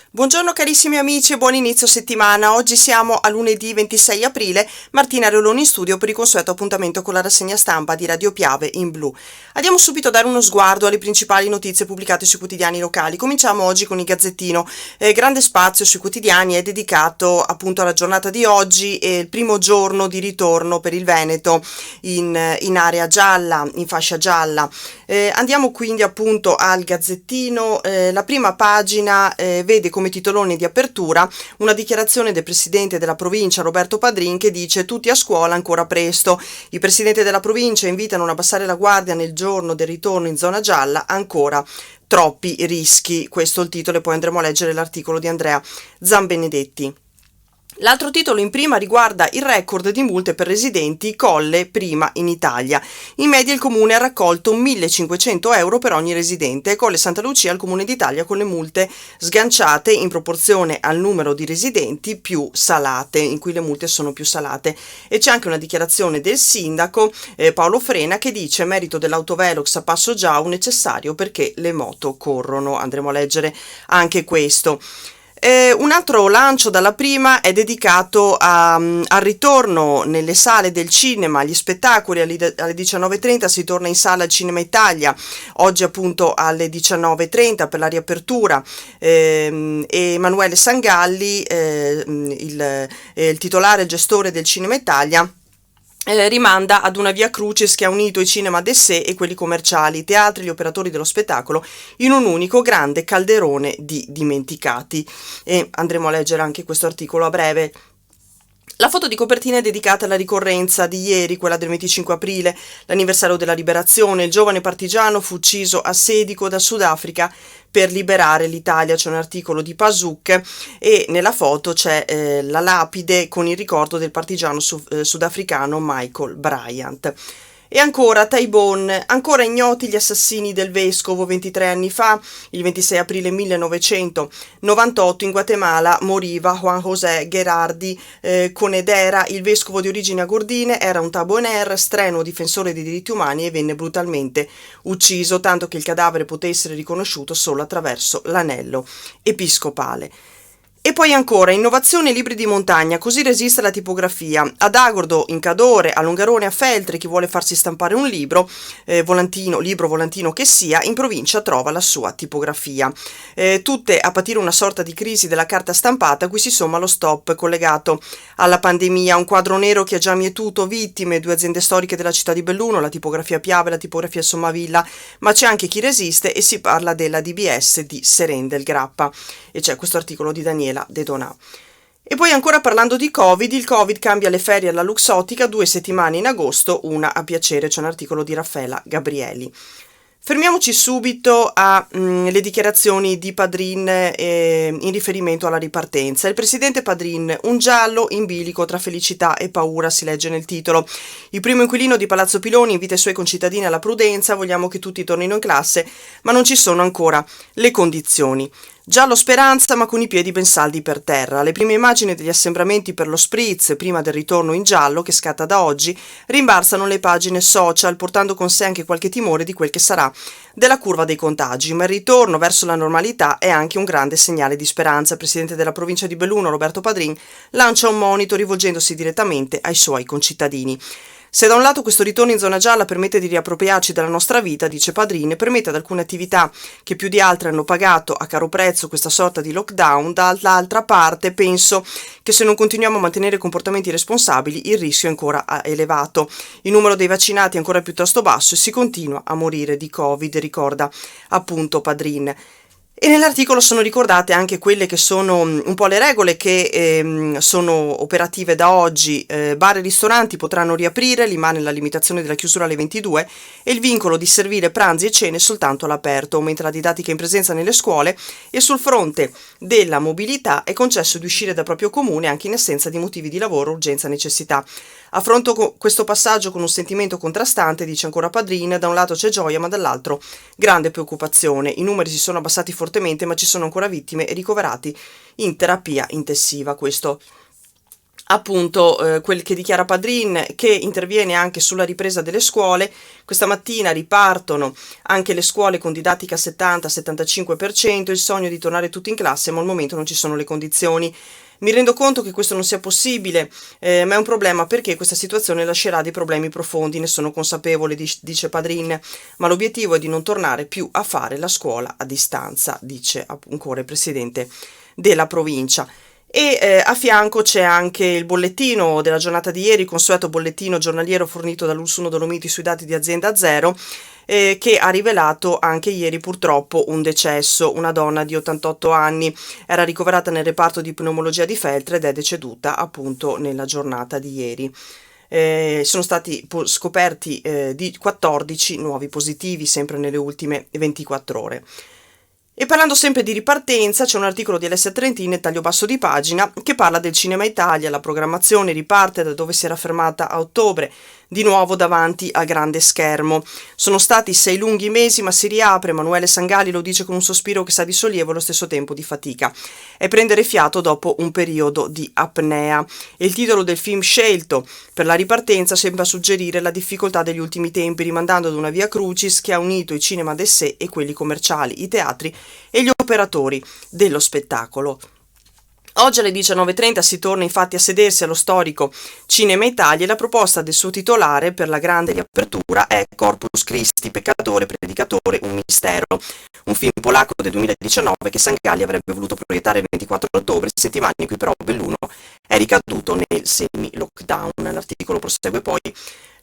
Buongiorno carissimi amici e buon inizio settimana. Oggi siamo a lunedì 26 aprile, Martina Reoloni in studio per il consueto appuntamento con la rassegna stampa di Radio Piave in blu. Andiamo subito a dare uno sguardo alle principali notizie pubblicate sui quotidiani locali. Cominciamo oggi con il Gazzettino. Grande spazio sui quotidiani è dedicato appunto alla giornata di oggi e il primo giorno di ritorno per il Veneto in area gialla, in fascia gialla. Andiamo quindi appunto al Gazzettino. La prima pagina vede come titolone di apertura una dichiarazione del presidente della provincia Roberto Padrin che dice: tutti a scuola ancora presto. I presidenti della provincia invitano a non abbassare la guardia nel giorno del ritorno in zona gialla, ancora troppi rischi. Questo è il titolo e poi andremo a leggere l'articolo di Andrea Zambenedetti. L'altro titolo in prima riguarda il record di multe per residenti, Colle prima in Italia. In media il comune ha raccolto 1.500 euro per ogni residente. Colle Santa Lucia il comune d'Italia con le multe sganciate in proporzione al numero di residenti più salate, in cui le multe sono più salate. E c'è anche una dichiarazione del sindaco Paolo Frena che dice: merito dell'autovelox a Passo Giau necessario perché le moto corrono. Andremo a leggere anche questo. Un altro lancio dalla prima è dedicato al ritorno nelle sale del cinema, agli spettacoli. Alle 19.30 si torna in sala al Cinema Italia, oggi appunto alle 19.30 per la riapertura. Emanuele Sangalli, il titolare e gestore del Cinema Italia, rimanda ad una via crucis che ha unito i cinema d'essè e quelli commerciali, i teatri e gli operatori dello spettacolo in un unico grande calderone di dimenticati. E andremo a leggere anche questo articolo a breve. La foto di copertina è dedicata alla ricorrenza di ieri, quella del 25 aprile, l'anniversario della liberazione. Il giovane partigiano fu ucciso a Sedico dal Sudafrica per liberare l'Italia. C'è un articolo di Pazuk e nella foto c'è la lapide con il ricordo del partigiano sudafricano Michael Bryant. E ancora Taibon, ancora ignoti gli assassini del vescovo. 23 anni fa, il 26 aprile 1998, in Guatemala moriva Juan José Gerardi Conedera, il vescovo di origini agordine. Era un taboner, strenuo difensore dei diritti umani e venne brutalmente ucciso, tanto che il cadavere poté essere riconosciuto solo attraverso l'anello episcopale. E poi ancora, innovazione e libri di montagna, così resiste la tipografia. Ad Agordo, in Cadore, a Longarone, a Feltre, chi vuole farsi stampare un libro volantino che sia, in provincia trova la sua tipografia. Tutte a patire una sorta di crisi della carta stampata, a cui si somma lo stop collegato alla pandemia. Un quadro nero che ha già mietuto vittime, 2 aziende storiche della città di Belluno, la tipografia Piave e la tipografia Sommavilla, ma c'è anche chi resiste e si parla della DBS di Seren del Grappa. E c'è questo articolo di Daniela De Donà. E poi ancora parlando di Covid, il Covid cambia le ferie alla Luxottica, 2 settimane in agosto, una a piacere. C'è un articolo di Raffaela Gabrieli. Fermiamoci subito alle dichiarazioni di Padrin in riferimento alla ripartenza. Il presidente Padrin: un giallo in bilico tra felicità e paura, si legge nel titolo. Il primo inquilino di Palazzo Piloni invita i suoi concittadini alla prudenza: vogliamo che tutti tornino in classe, ma non ci sono ancora le condizioni. Giallo speranza, ma con i piedi ben saldi per terra. Le prime immagini degli assembramenti per lo spritz, prima del ritorno in giallo, che scatta da oggi, rimbalzano le pagine social, portando con sé anche qualche timore di quel che sarà della curva dei contagi. Ma il ritorno verso la normalità è anche un grande segnale di speranza. Il presidente della provincia di Belluno, Roberto Padrin, lancia un monito rivolgendosi direttamente ai suoi concittadini. Se da un lato questo ritorno in zona gialla permette di riappropriarci della nostra vita, dice Padrin, permette ad alcune attività che più di altre hanno pagato a caro prezzo questa sorta di lockdown, dall'altra parte penso che se non continuiamo a mantenere comportamenti responsabili il rischio è ancora elevato. Il numero dei vaccinati è ancora piuttosto basso e si continua a morire di Covid, ricorda appunto Padrin. E nell'articolo sono ricordate anche quelle che sono un po' le regole che sono operative da oggi. Bar e ristoranti potranno riaprire, rimane la limitazione della chiusura alle 22 e il vincolo di servire pranzi e cene soltanto all'aperto. Aumenta la didattica in presenza nelle scuole e sul fronte della mobilità è concesso di uscire dal proprio comune anche in assenza di motivi di lavoro, urgenza, necessità. Affronto questo passaggio con un sentimento contrastante, dice ancora Padrin. Da un lato c'è gioia, ma dall'altro grande preoccupazione. I numeri si sono abbassati fortemente, ma ci sono ancora vittime e ricoverati in terapia intensiva. Questo appunto quel che dichiara Padrin, che interviene anche sulla ripresa delle scuole. Questa mattina ripartono anche le scuole con didattica 70-75%, il sogno di tornare tutti in classe, ma al momento non ci sono le condizioni. Mi rendo conto che questo non sia possibile, ma è un problema perché questa situazione lascerà dei problemi profondi, ne sono consapevole, dice Padrin, ma l'obiettivo è di non tornare più a fare la scuola a distanza, dice ancora il presidente della provincia. E a fianco c'è anche il bollettino della giornata di ieri, il consueto bollettino giornaliero fornito dall'Ursuno Dolomiti sui dati di Azienda Zero, che ha rivelato anche ieri purtroppo un decesso. Una donna di 88 anni era ricoverata nel reparto di pneumologia di Feltre ed è deceduta appunto nella giornata di ieri. Sono stati scoperti di 14 nuovi positivi sempre nelle ultime 24 ore. E parlando sempre di ripartenza, c'è un articolo di Alessia Trentini, taglio basso di pagina, che parla del Cinema Italia. La programmazione riparte da dove si era fermata a ottobre, di nuovo davanti al grande schermo. Sono stati 6 lunghi mesi, ma si riapre. Emanuele Sangali lo dice con un sospiro che sa di sollievo e allo stesso tempo di fatica. È prendere fiato dopo un periodo di apnea. E il titolo del film scelto per la ripartenza sembra suggerire la difficoltà degli ultimi tempi, rimandando ad una via crucis che ha unito i cinema d'essè e quelli commerciali, i teatri e gli operatori dello spettacolo. Oggi alle 19:30 si torna infatti a sedersi allo storico Cinema Italia e la proposta del suo titolare per la grande riapertura è Corpus Christi, peccatore, predicatore, un mistero, un film polacco del 2019 che Sangalli avrebbe voluto proiettare il 24 ottobre, settimana in cui però Belluno è ricaduto nel semi-lockdown. L'articolo prosegue poi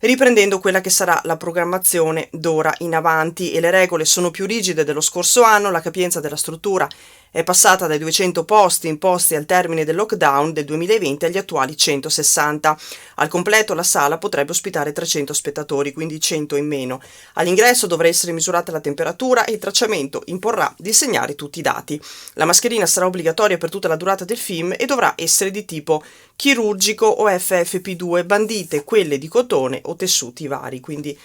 riprendendo quella che sarà la programmazione d'ora in avanti, e le regole sono più rigide dello scorso anno. La capienza della struttura è passata dai 200 posti imposti al termine del lockdown del 2020 agli attuali 160. Al completo la sala potrebbe ospitare 300 spettatori, quindi 100 in meno. All'ingresso dovrà essere misurata la temperatura e il tracciamento imporrà di segnare tutti i dati. La mascherina sarà obbligatoria per tutta la durata del film e dovrà essere di tipo chirurgico o FFP2, bandite quelle di cotone o tessuti vari. Quindi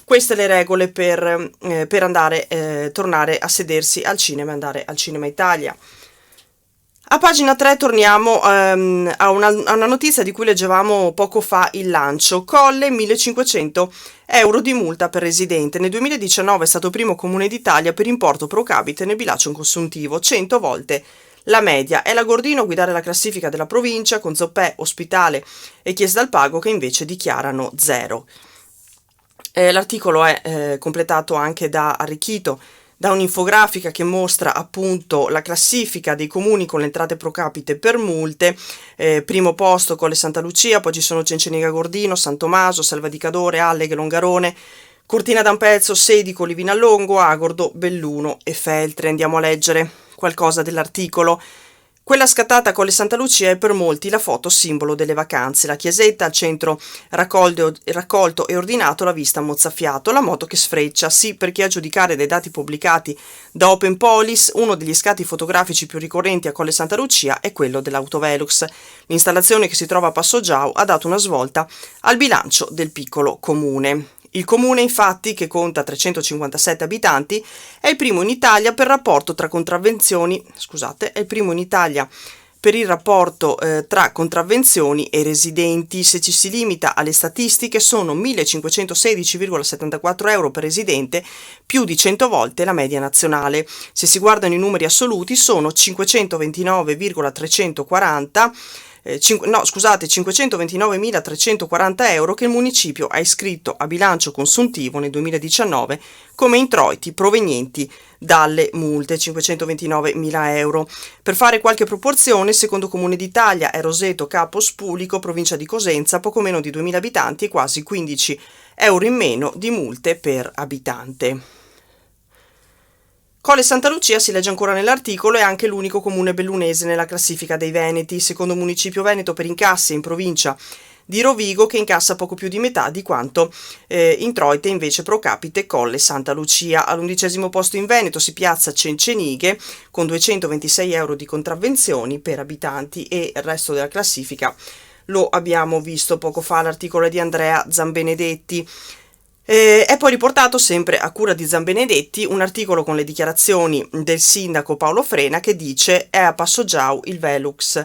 queste le regole per andare, tornare a sedersi al cinema e andare al Cinema Italia. A pagina 3 torniamo a una notizia di cui leggevamo poco fa il lancio. Colle 1.500 euro di multa per residente. Nel 2019 è stato il primo comune d'Italia per importo pro capite nel bilancio consuntivo, 100 volte la media. È la Gordino a guidare la classifica della provincia, con Zoppè, Ospitale e Chiesa dal Pago che invece dichiarano zero. L'articolo è completato anche arricchito da un'infografica che mostra appunto la classifica dei comuni con le entrate pro capite per multe. Primo posto Colle Santa Lucia, poi ci sono Cenceniga Gordino, San Tommaso, Selva di Cadore, Alleghe, Longarone, Cortina d'Ampezzo, Sedico, Livinallongo, Agordo, Belluno e Feltre. Andiamo a leggere qualcosa dell'articolo. Quella scattata Colle Santa Lucia è per molti la foto simbolo delle vacanze. La chiesetta al centro raccolto e ordinato, la vista mozzafiato, la moto che sfreccia. Sì, perché a giudicare dai dati pubblicati da Open Police, uno degli scatti fotografici più ricorrenti a Colle Santa Lucia è quello dell'Autovelux. L'installazione che si trova a Passogiau ha dato una svolta al bilancio del piccolo comune. Il comune, infatti, che conta 357 abitanti, è il primo in Italia per rapporto tra contravvenzioni, è il primo in Italia per il rapporto tra contravvenzioni e residenti. Se ci si limita alle statistiche, sono 1.516,74 euro per residente, più di 100 volte la media nazionale. Se si guardano i numeri assoluti, sono 529.340 euro che il municipio ha iscritto a bilancio consuntivo nel 2019 come introiti provenienti dalle multe, 529.000 euro. Per fare qualche proporzione, il secondo comune d'Italia è Roseto Capo Spulico, provincia di Cosenza, poco meno di 2.000 abitanti e quasi 15 euro in meno di multe per abitante. Colle Santa Lucia, si legge ancora nell'articolo, è anche l'unico comune bellunese nella classifica dei veneti, secondo municipio veneto per incassi in provincia di Rovigo, che incassa poco più di metà di quanto introite invece pro capite Colle Santa Lucia. All'11° posto in Veneto si piazza Cencenighe con 226 euro di contravvenzioni per abitanti, e il resto della classifica lo abbiamo visto poco fa. L'articolo è di Andrea Zambenedetti. È poi riportato sempre a cura di Zambenedetti un articolo con le dichiarazioni del sindaco Paolo Frena che dice: è a Passo Giau il Velox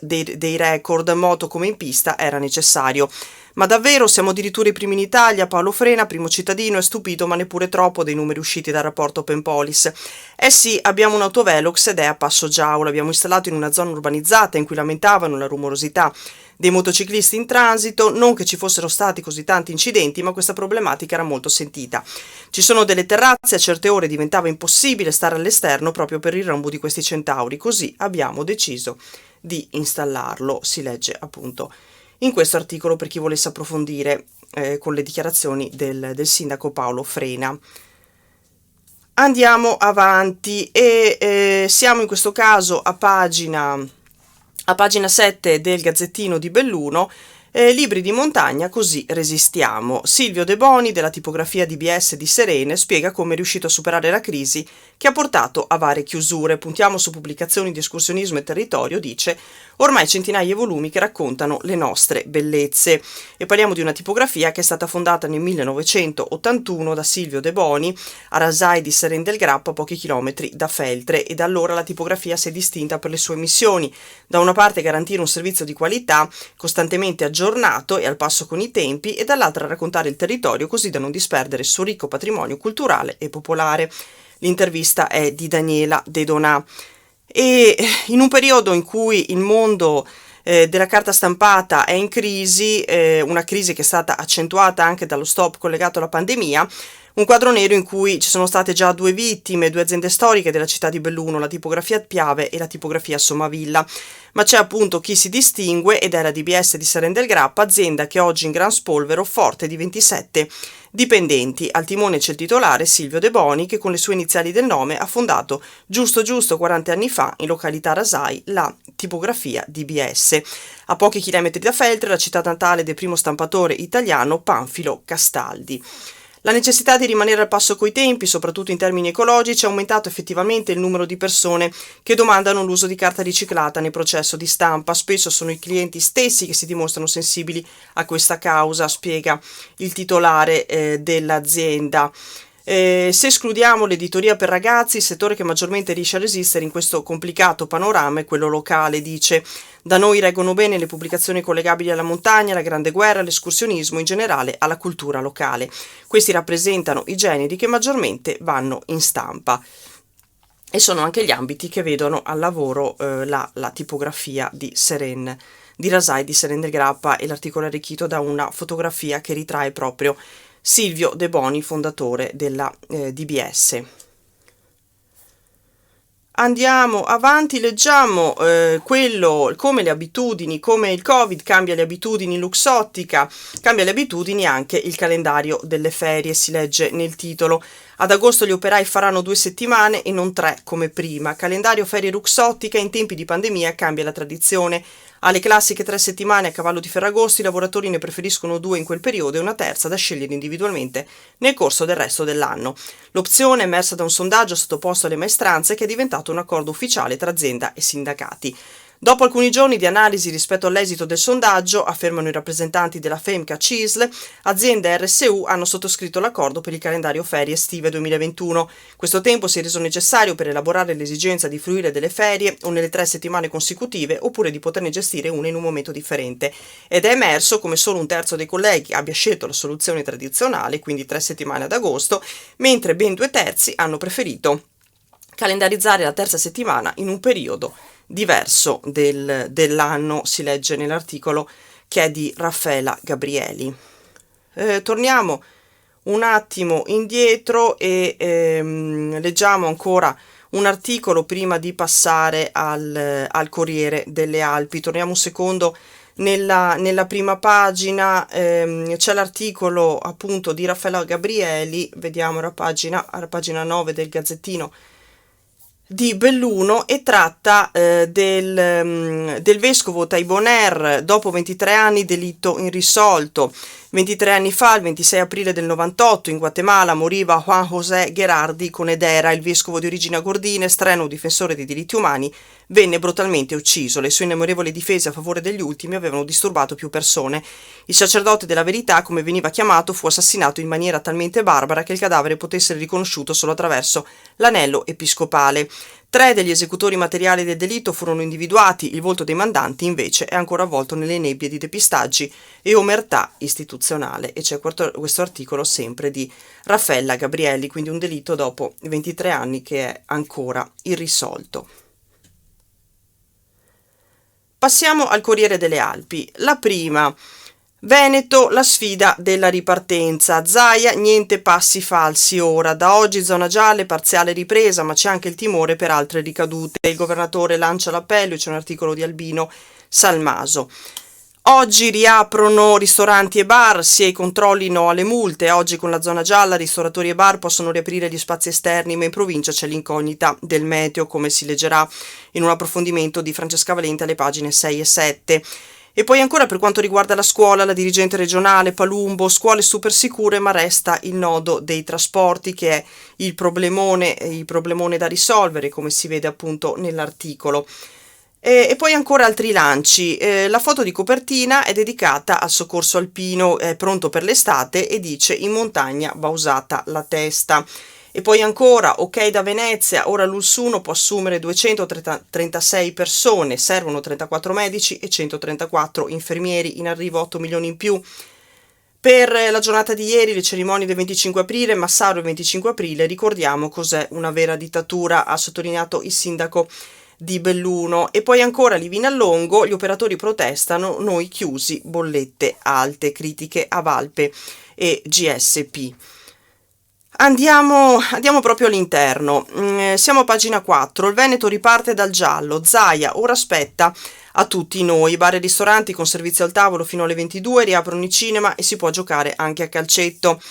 dei record, moto come in pista era necessario. Ma davvero siamo addirittura i primi in Italia? Paolo Frena, primo cittadino, è stupito ma neppure troppo dei numeri usciti dal rapporto Open Police. Eh sì, abbiamo un autovelox ed è a Passo Giau, l'abbiamo installato in una zona urbanizzata in cui lamentavano la rumorosità dei motociclisti in transito, non che ci fossero stati così tanti incidenti, ma questa problematica era molto sentita. Ci sono delle terrazze, a certe ore diventava impossibile stare all'esterno proprio per il rombo di questi centauri, così abbiamo deciso di installarlo, si legge appunto in questo articolo per chi volesse approfondire con le dichiarazioni del sindaco Paolo Frena. Andiamo avanti e siamo in questo caso a pagina 7 del Gazzettino di Belluno. Libri di montagna, così resistiamo. Silvio De Boni della tipografia DBS di Serene spiega come è riuscito a superare la crisi che ha portato a varie chiusure. Puntiamo su pubblicazioni di escursionismo e territorio, dice, ormai centinaia di volumi che raccontano le nostre bellezze. E parliamo di una tipografia che è stata fondata nel 1981 da Silvio De Boni a Rasai di Seren del Grappa, a pochi chilometri da Feltre, e da allora la tipografia si è distinta per le sue missioni: da una parte garantire un servizio di qualità costantemente aggiornato e al passo con i tempi, e dall'altra raccontare il territorio così da non disperdere il suo ricco patrimonio culturale e popolare. L'intervista è di Daniela De Donà. E in un periodo in cui il mondo della carta stampata è in crisi, una crisi che è stata accentuata anche dallo stop collegato alla pandemia, un quadro nero in cui ci sono state già 2 vittime, 2 aziende storiche della città di Belluno, la tipografia Piave e la tipografia Sommavilla. Ma c'è appunto chi si distingue ed è la DBS di Seren del Grappa, azienda che oggi in gran spolvero, forte di 27 dipendenti. Al timone c'è il titolare Silvio De Boni, che con le sue iniziali del nome ha fondato giusto 40 anni fa in località Rasai la tipografia DBS. A pochi chilometri da Feltre, la città natale del primo stampatore italiano Panfilo Castaldi. La necessità di rimanere al passo coi tempi, soprattutto in termini ecologici, ha aumentato effettivamente il numero di persone che domandano l'uso di carta riciclata nel processo di stampa. Spesso sono i clienti stessi che si dimostrano sensibili a questa causa, spiega il titolare dell'azienda. Se escludiamo l'editoria per ragazzi, il settore che maggiormente riesce a resistere in questo complicato panorama è quello locale, dice. Da noi reggono bene le pubblicazioni collegabili alla montagna, alla Grande Guerra, all'escursionismo, in generale alla cultura locale. Questi rappresentano i generi che maggiormente vanno in stampa e sono anche gli ambiti che vedono al lavoro la tipografia di Seren, di Rasai, di Seren del Grappa, e l'articolo è arricchito da una fotografia che ritrae proprio Silvio De Boni, fondatore della DBS. Andiamo avanti, leggiamo come le abitudini, come il Covid cambia le abitudini Luxottica, cambia le abitudini anche il calendario delle ferie, si legge nel titolo. Ad agosto gli operai faranno 2 settimane e non 3 come prima. Calendario ferie Luxottica, in tempi di pandemia cambia la tradizione. Alle classiche 3 settimane a cavallo di Ferragosto i lavoratori ne preferiscono 2 in quel periodo e una terza da scegliere individualmente nel corso del resto dell'anno. L'opzione è emersa da un sondaggio sottoposto alle maestranze che è diventato un accordo ufficiale tra azienda e sindacati. Dopo alcuni giorni di analisi rispetto all'esito del sondaggio, affermano i rappresentanti della FEMCA CISL, azienda e RSU hanno sottoscritto l'accordo per il calendario ferie estive 2021. Questo tempo si è reso necessario per elaborare l'esigenza di fruire delle ferie o nelle 3 settimane consecutive oppure di poterne gestire una in un momento differente. Ed è emerso come solo un terzo dei colleghi abbia scelto la soluzione tradizionale, quindi 3 settimane ad agosto, mentre ben 2 terzi hanno preferito calendarizzare la terza settimana in un periodo diverso dell'anno, si legge nell'articolo che è di Raffaela Gabrieli. Torniamo un attimo indietro e leggiamo ancora un articolo prima di passare al Corriere delle Alpi. Torniamo un secondo nella prima pagina, c'è l'articolo appunto di Raffaella Gabrieli, vediamo alla pagina 9 del Gazzettino di Belluno e tratta del vescovo Taiboner dopo 23 anni, delitto irrisolto. 23 anni fa, il 26 aprile del 98, in Guatemala moriva Juan José Gerardi Conedera, il vescovo di origine agordine, strenuo difensore dei diritti umani, venne brutalmente ucciso. Le sue innumerevoli difese a favore degli ultimi avevano disturbato più persone. Il sacerdote della verità, come veniva chiamato, fu assassinato in maniera talmente barbara che il cadavere poté essere riconosciuto solo attraverso l'anello episcopale. 3 degli esecutori materiali del delitto furono individuati, il volto dei mandanti invece è ancora avvolto nelle nebbie di depistaggi e omertà istituzionale. E c'è questo articolo sempre di Raffaella Gabrielli, quindi un delitto dopo 23 anni che è ancora irrisolto. Passiamo al Corriere delle Alpi. La prima: Veneto, la sfida della ripartenza. Zaia, niente passi falsi ora. Da oggi zona gialla, parziale ripresa, ma c'è anche il timore per altre ricadute. Il governatore lancia l'appello, c'è un articolo di Albino Salmaso. Oggi riaprono ristoranti e bar, sia i controlli no alle multe. Oggi con la zona gialla ristoratori e bar possono riaprire gli spazi esterni, ma in provincia c'è l'incognita del meteo, come si leggerà in un approfondimento di Francesca Valente alle pagine 6 e 7. E poi ancora per quanto riguarda la scuola, la dirigente regionale Palumbo, scuole super sicure, ma resta il nodo dei trasporti che è il problemone da risolvere, come si vede appunto nell'articolo. E poi ancora altri lanci. La foto di copertina è dedicata al soccorso alpino, è pronto per l'estate e dice: in montagna va usata la testa. E poi ancora, ok da Venezia, ora l'Ulsuno può assumere 236 persone, servono 34 medici e 134 infermieri, in arrivo 8 milioni in più. Per la giornata di ieri, le cerimonie del 25 aprile, Massaro il 25 aprile, ricordiamo cos'è una vera dittatura, ha sottolineato il sindaco di Belluno. E poi ancora Livina Longo, gli operatori protestano, noi chiusi, bollette alte, critiche a Valpe e GSP. Andiamo proprio all'interno. Siamo a pagina 4. Il Veneto riparte dal giallo. Zaia ora aspetta a tutti noi. Bar e ristoranti con servizio al tavolo fino alle 22, riaprono i cinema e si può giocare anche a calcetto.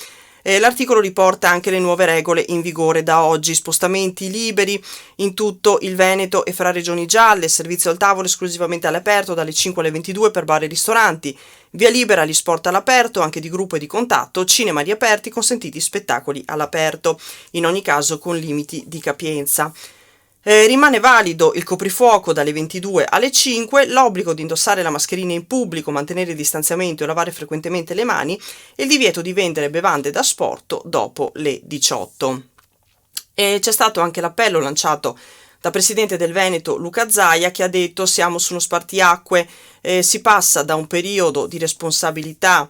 L'articolo riporta anche le nuove regole in vigore da oggi: spostamenti liberi in tutto il Veneto e fra regioni gialle, servizio al tavolo esclusivamente all'aperto dalle 5 alle 22 per bar e ristoranti, via libera agli sport all'aperto, anche di gruppo e di contatto, cinema riaperti, consentiti spettacoli all'aperto, in ogni caso con limiti di capienza. Rimane valido il coprifuoco dalle 22 alle 5, l'obbligo di indossare la mascherina in pubblico, mantenere il distanziamento e lavare frequentemente le mani e il divieto di vendere bevande da sport dopo le 18. E c'è stato anche l'appello lanciato da presidente del Veneto Luca Zaia, che ha detto: siamo su uno spartiacque, si passa da un periodo di responsabilità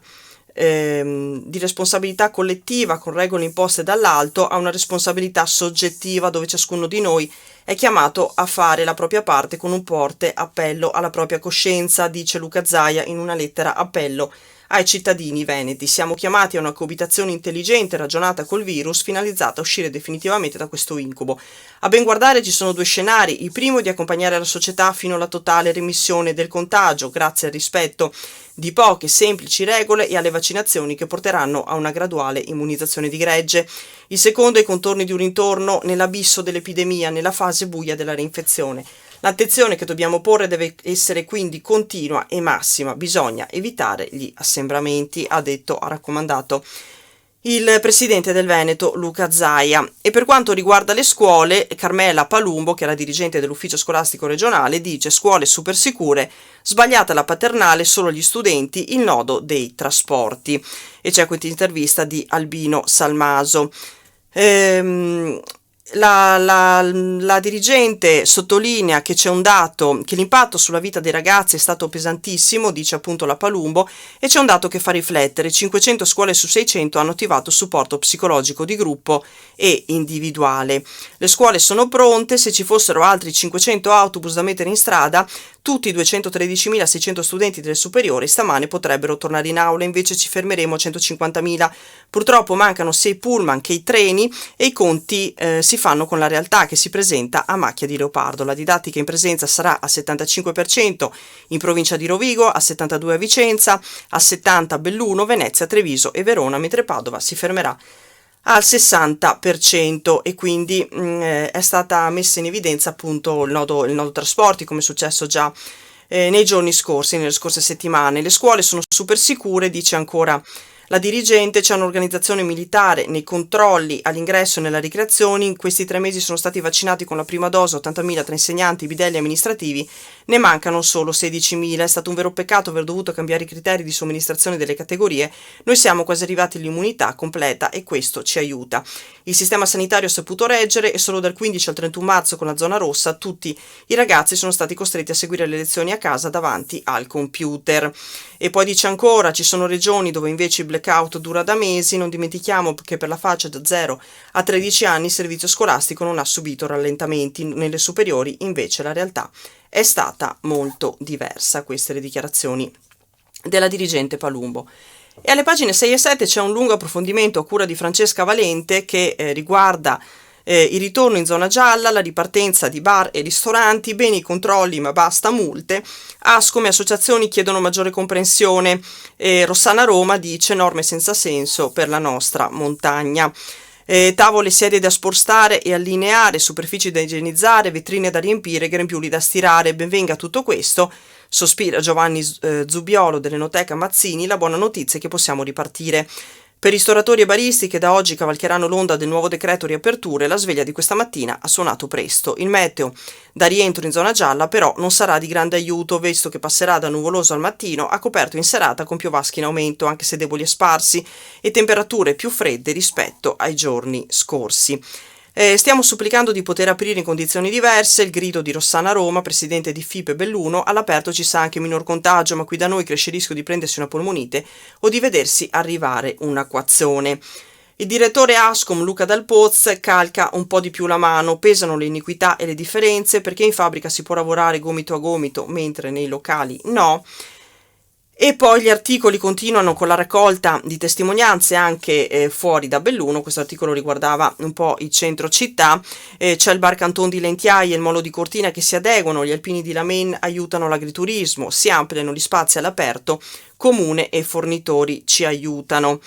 collettiva con regole imposte dall'alto a una responsabilità soggettiva dove ciascuno di noi è chiamato a fare la propria parte con un forte appello alla propria coscienza, dice Luca Zaia in una lettera appello ai cittadini veneti. Siamo chiamati a una coabitazione intelligente e ragionata col virus, finalizzata a uscire definitivamente da questo incubo. A ben guardare ci sono due scenari: il primo è di accompagnare la società fino alla totale remissione del contagio, grazie al rispetto di poche semplici regole e alle vaccinazioni che porteranno a una graduale immunizzazione di gregge. Il secondo è i contorni di un ritorno nell'abisso dell'epidemia, nella fase buia della reinfezione. L'attenzione che dobbiamo porre deve essere quindi continua e massima, bisogna evitare gli assembramenti, ha raccomandato il presidente del Veneto Luca Zaia. E per quanto riguarda le scuole, Carmela Palumbo, che è la dirigente dell'ufficio scolastico regionale, dice: scuole super sicure, sbagliata la paternale, solo gli studenti, il nodo dei trasporti. E c'è questa intervista di Albino Salmaso. La dirigente sottolinea che c'è un dato, che l'impatto sulla vita dei ragazzi è stato pesantissimo, dice appunto la Palumbo, e c'è un dato che fa riflettere: 500 scuole su 600 hanno attivato supporto psicologico di gruppo e individuale. Le scuole sono pronte, se ci fossero altri 500 autobus da mettere in strada, tutti i 213.600 studenti delle superiori stamane potrebbero tornare in aula, invece ci fermeremo a 150.000. Purtroppo mancano sia i pullman che i treni e i conti si fanno con la realtà che si presenta a macchia di leopardo. La didattica in presenza sarà al 75% in provincia di Rovigo, al 72% a Vicenza, al 70% a Belluno, Venezia, Treviso e Verona, mentre Padova si fermerà al 60% e quindi è stata messa in evidenza appunto il nodo trasporti, come è successo già nei giorni scorsi, nelle scorse settimane. Le scuole sono super sicure, dice ancora la dirigente. C'è un'organizzazione militare nei controlli all'ingresso e nella ricreazione. In questi 3 mesi sono stati vaccinati con la prima dose 80.000 tra insegnanti, bidelli amministrativi, ne mancano solo 16.000. È stato un vero peccato aver dovuto cambiare i criteri di somministrazione delle categorie. Noi siamo quasi arrivati all'immunità completa e questo ci aiuta. Il sistema sanitario ha saputo reggere e solo dal 15 al 31 marzo con la zona rossa tutti i ragazzi sono stati costretti a seguire le lezioni a casa davanti al computer. E poi dice ancora, ci sono regioni dove invece il blackout dura da mesi. Non dimentichiamo che per la fascia da 0 a 13 anni il servizio scolastico non ha subito rallentamenti, nelle superiori invece la realtà è stata molto diversa. Queste le dichiarazioni della dirigente Palumbo. E alle pagine 6 e 7 c'è un lungo approfondimento a cura di Francesca Valente che riguarda il ritorno in zona gialla, la ripartenza di bar e ristoranti, bene i controlli ma basta multe. Ascom e associazioni chiedono maggiore comprensione. Rossana Roma dice norme senza senso per la nostra montagna. Tavole e sedie da spostare e allineare, superfici da igienizzare, vetrine da riempire, grembiuli da stirare. Benvenga tutto questo, sospira Giovanni Zubiolo dell'Enoteca Mazzini. La buona notizia è che possiamo ripartire. Per ristoratori e baristi che da oggi cavalcheranno l'onda del nuovo decreto riaperture, la sveglia di questa mattina ha suonato presto. Il meteo da rientro in zona gialla però non sarà di grande aiuto, visto che passerà da nuvoloso al mattino a coperto in serata con piovaschi in aumento, anche se deboli e sparsi, e temperature più fredde rispetto ai giorni scorsi. Stiamo supplicando di poter aprire in condizioni diverse. Il grido di Rossana Roma, presidente di FIPE Belluno. All'aperto ci sa anche minor contagio, ma qui da noi cresce il rischio di prendersi una polmonite o di vedersi arrivare un acquazzone. Il direttore Ascom Luca Dal Poz calca un po' di più la mano. Pesano le iniquità e le differenze, perché in fabbrica si può lavorare gomito a gomito mentre nei locali no. E poi gli articoli continuano con la raccolta di testimonianze anche fuori da Belluno. Questo articolo riguardava un po' il centro città. C'è il bar Canton di Lentiai e il molo di Cortina che si adeguano. Gli alpini di Lamen aiutano l'agriturismo, si ampliano gli spazi all'aperto, comune e fornitori ci aiutano.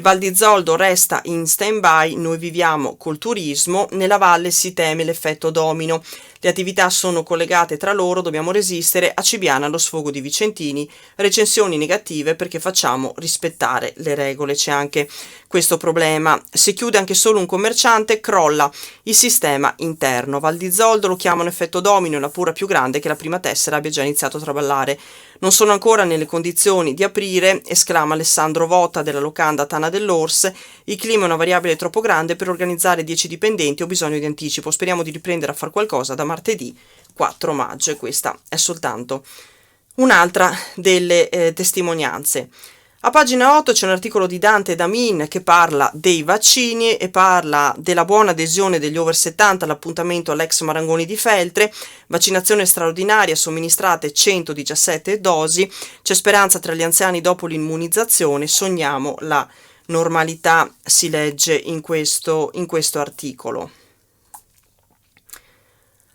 Val di Zoldo resta in stand-by, noi viviamo col turismo, nella valle si teme l'effetto domino. Le attività sono collegate tra loro, dobbiamo resistere. A Cibiana lo sfogo di Vicentini, recensioni negative perché facciamo rispettare le regole. C'è anche questo problema. Se chiude anche solo un commerciante, crolla il sistema interno. Val di Zoldo lo chiamano effetto domino, è la pura più grande che la prima tessera abbia già iniziato a traballare. Non sono ancora nelle condizioni di aprire, esclama Alessandro Vota della locanda Tana dell'Ors. Il clima è una variabile troppo grande per organizzare 10 dipendenti, ho bisogno di anticipo. Speriamo di riprendere a far qualcosa da martedì 4 maggio e questa è soltanto un'altra delle testimonianze. A pagina 8 c'è un articolo di Dante Damin che parla dei vaccini e parla della buona adesione degli over 70 all'appuntamento all'ex Marangoni di Feltre. Vaccinazione straordinaria, somministrate 117 dosi. C'è speranza tra gli anziani dopo l'immunizzazione. Sogniamo la normalità, si legge in questo articolo.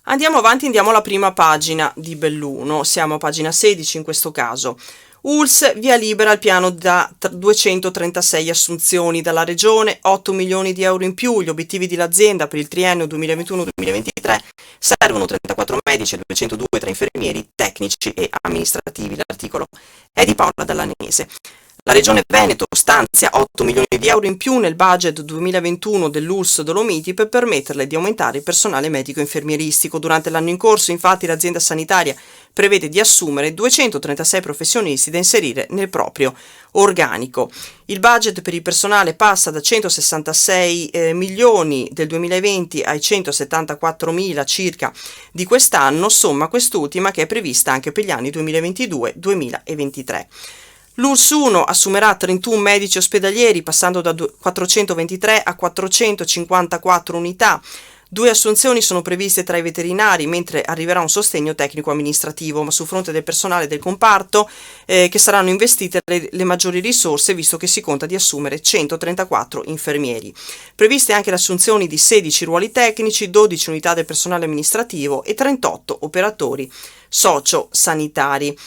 Andiamo avanti, andiamo alla prima pagina di Belluno. Siamo a pagina 16 in questo caso. ULSS via libera al piano da 236 assunzioni dalla regione, 8 milioni di euro in più. Gli obiettivi dell'azienda per il triennio 2021-2023 servono 34 medici e 202 tra infermieri, tecnici e amministrativi. L'articolo è di Paola Dallanese. La Regione Veneto stanzia 8 milioni di euro in più nel budget 2021 dell'ULSS Dolomiti per permetterle di aumentare il personale medico infermieristico. Durante l'anno in corso, infatti, l'azienda sanitaria prevede di assumere 236 professionisti da inserire nel proprio organico. Il budget per il personale passa da 166 milioni del 2020 ai 174 mila circa di quest'anno, somma quest'ultima che è prevista anche per gli anni 2022-2023. L'ULSS 1 assumerà 31 medici ospedalieri passando da 423 a 454 unità. 2 assunzioni sono previste tra i veterinari, mentre arriverà un sostegno tecnico-amministrativo, ma sul fronte del personale del comparto che saranno investite le maggiori risorse, visto che si conta di assumere 134 infermieri. Previste anche le assunzioni di 16 ruoli tecnici, 12 unità del personale amministrativo e 38 operatori socio-sanitari.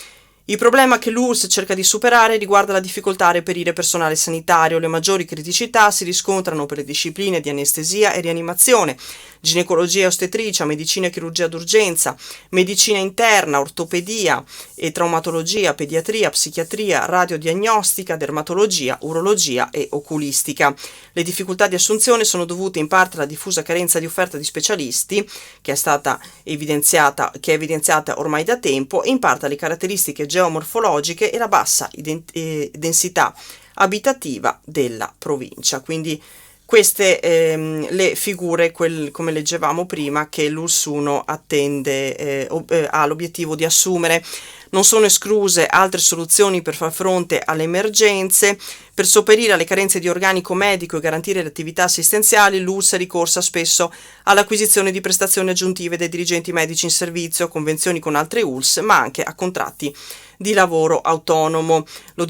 Il problema che l'ULSS cerca di superare riguarda la difficoltà a reperire personale sanitario. Le maggiori criticità si riscontrano per le discipline di anestesia e rianimazione, ginecologia e ostetricia, medicina e chirurgia d'urgenza, medicina interna, ortopedia e traumatologia, pediatria, psichiatria, radiodiagnostica, dermatologia, urologia e oculistica. Le difficoltà di assunzione sono dovute in parte alla diffusa carenza di offerta di specialisti, che è evidenziata ormai da tempo, e in parte alle caratteristiche geomorfologiche e la bassa densità abitativa della provincia. Quindi queste le figure, come leggevamo prima, che l'ULSS 1 ha l'obiettivo di assumere. Non sono escluse altre soluzioni per far fronte alle emergenze. Per sopperire alle carenze di organico medico e garantire le attività assistenziali, l'ULSS è ricorsa spesso all'acquisizione di prestazioni aggiuntive dei dirigenti medici in servizio, a convenzioni con altre ULSS, ma anche a contratti di lavoro autonomo. Lo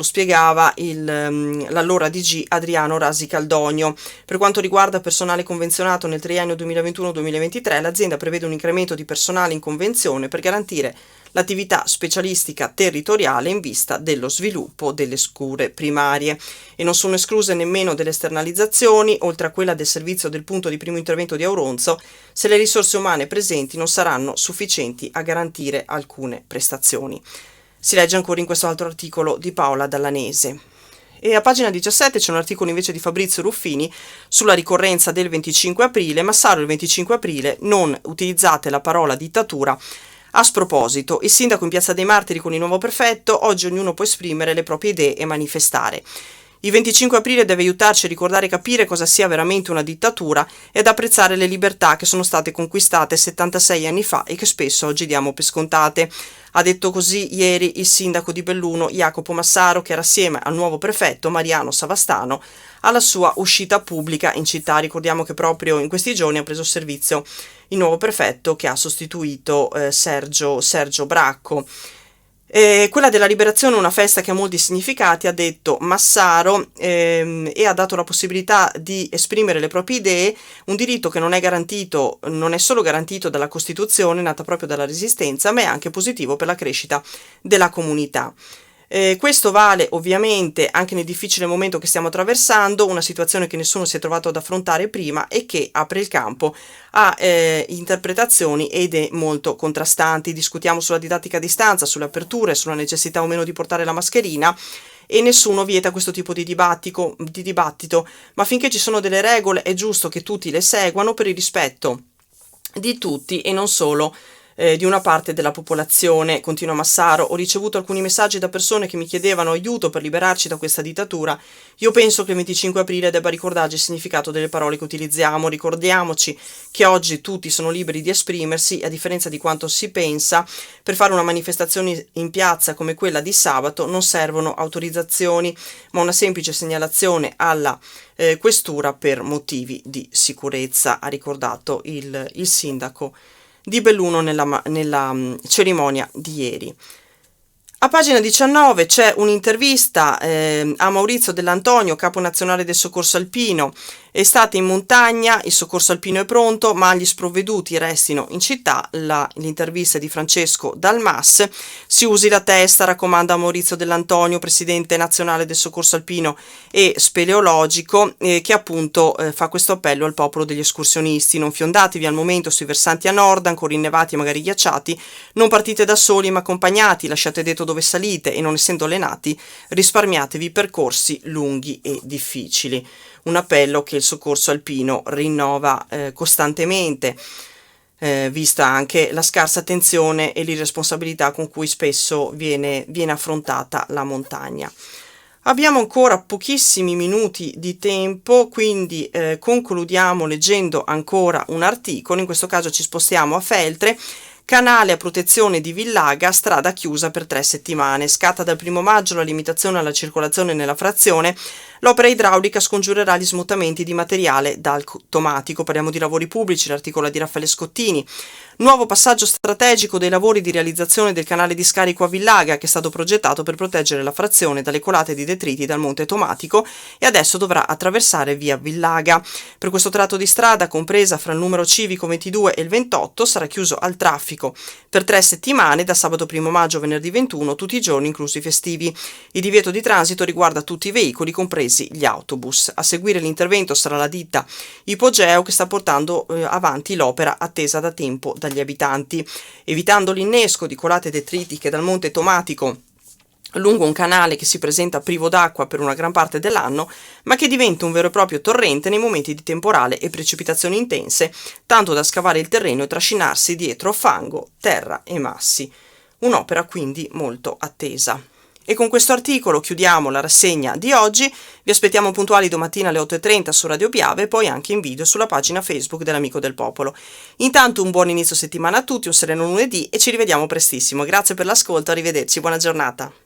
spiegava l'allora DG Adriano Rasi Caldogno. Per quanto riguarda personale convenzionato nel triennio 2021-2023, l'azienda prevede un incremento di personale in convenzione per garantire l'attività specialistica territoriale in vista dello sviluppo delle cure primarie, e non sono escluse nemmeno delle esternalizzazioni, oltre a quella del servizio del punto di primo intervento di Auronzo, se le risorse umane presenti non saranno sufficienti a garantire alcune prestazioni. Si legge ancora in questo altro articolo di Paola Dallanese. E a pagina 17 c'è un articolo invece di Fabrizio Ruffini sulla ricorrenza del 25 aprile. Massaro, il 25 aprile non utilizzate la parola dittatura a sproposito. Il sindaco in Piazza dei Martiri con il nuovo prefetto: oggi ognuno può esprimere le proprie idee e manifestare. Il 25 aprile deve aiutarci a ricordare e capire cosa sia veramente una dittatura e ad apprezzare le libertà che sono state conquistate 76 anni fa e che spesso oggi diamo per scontate. Ha detto così ieri il sindaco di Belluno, Jacopo Massaro, che era assieme al nuovo prefetto Mariano Savastano alla sua uscita pubblica in città. Ricordiamo che proprio in questi giorni ha preso servizio il nuovo prefetto che ha sostituito Sergio Bracco. Quella della liberazione è una festa che ha molti significati, ha detto Massaro, e ha dato la possibilità di esprimere le proprie idee, un diritto che non è solo garantito dalla Costituzione nata proprio dalla Resistenza, ma è anche positivo per la crescita della comunità. Questo vale ovviamente anche nel difficile momento che stiamo attraversando, una situazione che nessuno si è trovato ad affrontare prima e che apre il campo a interpretazioni ed idee molto contrastanti. Discutiamo sulla didattica a distanza, sulle aperture, sulla necessità o meno di portare la mascherina, e nessuno vieta questo tipo di dibattito, ma finché ci sono delle regole è giusto che tutti le seguano per il rispetto di tutti e non solo di una parte della popolazione. Continua Massaro: ho ricevuto alcuni messaggi da persone che mi chiedevano aiuto per liberarci da questa dittatura. Io penso che il 25 aprile debba ricordarci il significato delle parole che utilizziamo. Ricordiamoci che oggi tutti sono liberi di esprimersi, a differenza di quanto si pensa. Per fare una manifestazione in piazza come quella di sabato non servono autorizzazioni, ma una semplice segnalazione alla questura per motivi di sicurezza, ha ricordato il sindaco di Belluno nella cerimonia di ieri. A pagina 19 c'è un'intervista a Maurizio Dell'Antonio, capo nazionale del soccorso alpino. Estate in montagna, il soccorso alpino è pronto, ma gli sprovveduti restino in città. L'intervista è di Francesco Dalmas. Si usi la testa, raccomanda Maurizio Dell'Antonio, presidente nazionale del soccorso alpino e speleologico, che appunto fa questo appello al popolo degli escursionisti: non fiondatevi al momento sui versanti a nord, ancora innevati e magari ghiacciati, non partite da soli ma accompagnati, lasciate detto dove salite e non essendo allenati risparmiatevi percorsi lunghi e difficili. Un appello che il soccorso alpino rinnova costantemente, vista anche la scarsa attenzione e l'irresponsabilità con cui spesso viene affrontata la montagna. Abbiamo ancora pochissimi minuti di tempo, quindi concludiamo leggendo ancora un articolo. In questo caso ci spostiamo a Feltre. Canale a protezione di Villaga, strada chiusa per 3 settimane. Scatta dal 1 maggio la limitazione alla circolazione nella frazione L'opera idraulica scongiurerà gli smottamenti di materiale dal tomatico. Parliamo di lavori pubblici, l'articolo è di Raffaele Scottini. Nuovo passaggio strategico dei lavori di realizzazione del canale di scarico a Villaga, che è stato progettato per proteggere la frazione dalle colate di detriti dal Monte Tomatico e adesso dovrà attraversare via Villaga. Per questo tratto di strada, compresa fra il numero civico 22 e il 28, sarà chiuso al traffico per 3 settimane, da sabato 1 maggio a venerdì 21, tutti i giorni inclusi i festivi. Il divieto di transito riguarda tutti i veicoli, compresi gli autobus. A seguire l'intervento sarà la ditta Ipogeo, che sta portando avanti l'opera attesa da tempo dagli abitanti, evitando l'innesco di colate detritiche dal Monte Tomatico lungo un canale che si presenta privo d'acqua per una gran parte dell'anno, ma che diventa un vero e proprio torrente nei momenti di temporale e precipitazioni intense, tanto da scavare il terreno e trascinarsi dietro fango, terra e massi. Un'opera quindi molto attesa. E con questo articolo chiudiamo la rassegna di oggi. Vi aspettiamo puntuali domattina alle 8:30 su Radio Piave e poi anche in video sulla pagina Facebook dell'Amico del Popolo. Intanto un buon inizio settimana a tutti, un sereno lunedì e ci rivediamo prestissimo. Grazie per l'ascolto, arrivederci, buona giornata.